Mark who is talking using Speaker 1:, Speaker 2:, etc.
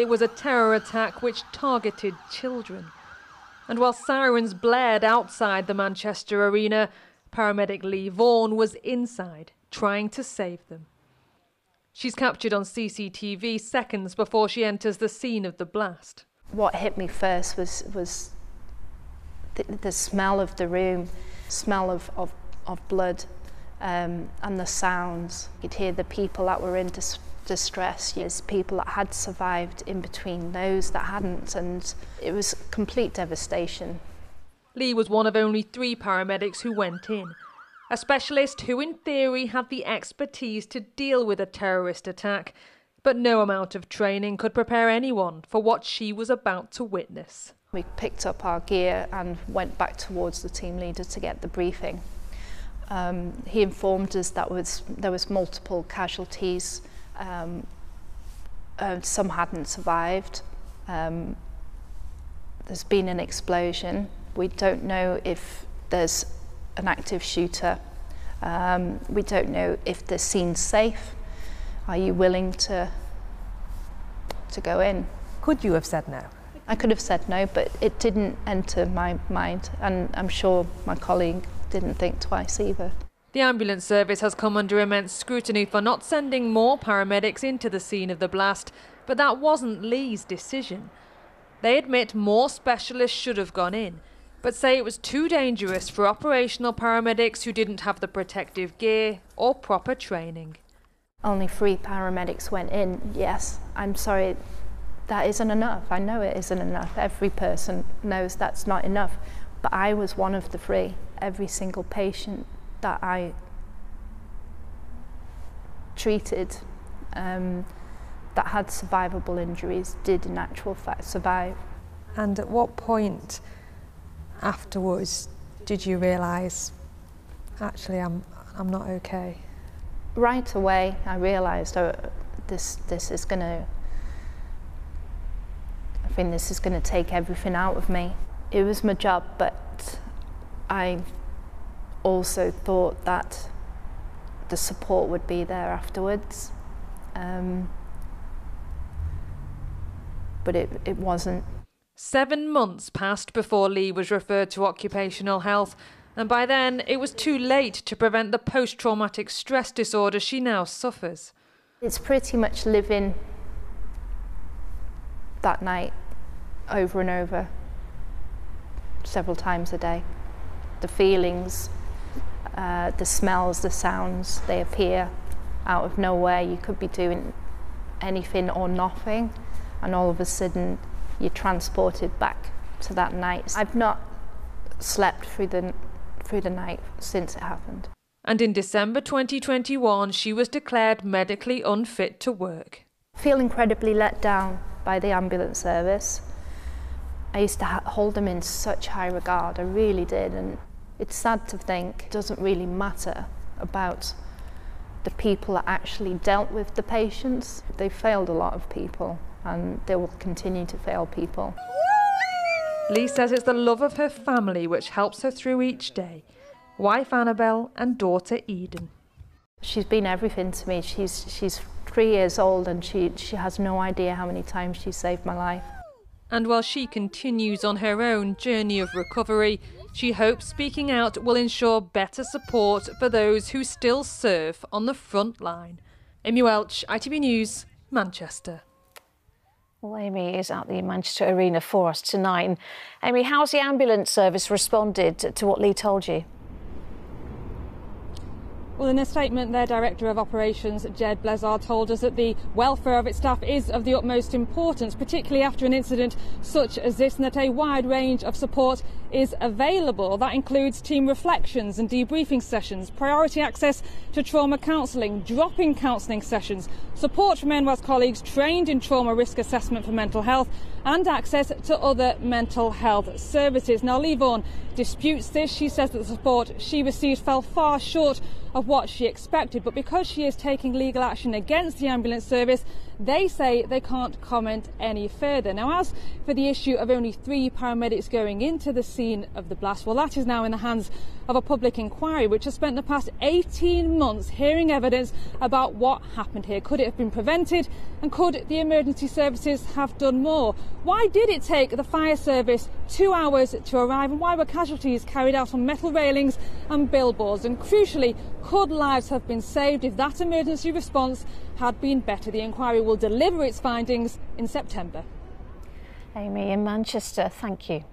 Speaker 1: it was a terror attack which targeted children. And while sirens blared outside the Manchester arena, paramedic Lea Vaughan was inside, trying to save them. She's captured on CCTV seconds before she enters the scene of the blast.
Speaker 2: What hit me first was the smell of the room, smell of blood, and the sounds. You'd hear the people that were in distress, yes, people that had survived in between those that hadn't, and it was complete devastation.
Speaker 1: Lea was one of only 3 paramedics who went in. A specialist who in theory had the expertise to deal with a terrorist attack, but no amount of training could prepare anyone for what she was about to witness.
Speaker 2: We picked up our gear and went back towards the team leader to get the briefing. He informed us that there was multiple casualties. Some hadn't survived. There's been an explosion. We don't know if there's an active shooter. We don't know if the scene's safe. Are you willing to go in?
Speaker 3: Could you have said no?
Speaker 2: I could have said no, but it didn't enter my mind, and I'm sure my colleague didn't think twice either.
Speaker 1: The ambulance service has come under immense scrutiny for not sending more paramedics into the scene of the blast, but that wasn't Lee's decision. They admit more specialists should have gone in, but say it was too dangerous for operational paramedics who didn't have the protective gear or proper training.
Speaker 2: Only 3 paramedics went in. Yes, I'm sorry, that isn't enough. I know it isn't enough. Every person knows that's not enough. But I was one of the 3. Every single patient that I treated that had survivable injuries did in actual fact survive.
Speaker 3: And at what point afterwards did you realise, actually I'm not okay?
Speaker 2: Right away I realised, oh, this is going to, I think this is going to take everything out of me. It was my job, but I also thought that the support would be there afterwards. But it wasn't.
Speaker 1: 7 months passed before Lea was referred to occupational health, and by then it was too late to prevent the post-traumatic stress disorder she now suffers.
Speaker 2: It's pretty much living that night over and over, several times a day. The feelings, the smells, the sounds, they appear out of nowhere. You could be doing anything or nothing, and all of a sudden you're transported back to that night. I've not slept through the night since it happened.
Speaker 1: And in December 2021, she was declared medically unfit to work.
Speaker 2: I feel incredibly let down by the ambulance service. I used to hold them in such high regard, I really did, and it's sad to think it doesn't really matter about the people that actually dealt with the patients. They failed a lot of people, and they will continue to fail people.
Speaker 1: Lea says it's the love of her family which helps her through each day. Wife Annabelle and daughter Eden.
Speaker 2: She's been everything to me. She's 3 years old, and she has no idea how many times she saved my life.
Speaker 1: And while she continues on her own journey of recovery, she hopes speaking out will ensure better support for those who still serve on the front line. Amy Welch, ITV News, Manchester.
Speaker 4: Well, Amy is at the Manchester Arena for us tonight. Amy, how's the ambulance service responded to what Lea told you?
Speaker 5: Well, in a statement, their Director of Operations, Jed Blezard, told us that the welfare of its staff is of the utmost importance, particularly after an incident such as this, and that a wide range of support is available. That includes team reflections and debriefing sessions, priority access to trauma counselling, drop-in counselling sessions, support from NWAS colleagues trained in trauma risk assessment for mental health, and access to other mental health services. Now, Lea Vaughan disputes this. She says that the support she received fell far short of what she expected, but because she is taking legal action against the ambulance service, they say they can't comment any further. Now, as for the issue of only 3 paramedics going into the scene of the blast, well, that is now in the hands of a public inquiry which has spent the past 18 months hearing evidence about what happened here. Could it have been prevented, and could the emergency services have done more? Why did it take the fire service 2 hours to arrive, and why were casualties carried out on metal railings and billboards? And crucially, could lives have been saved if that emergency response had been better? The inquiry will deliver its findings in September.
Speaker 4: Amy in Manchester, thank you.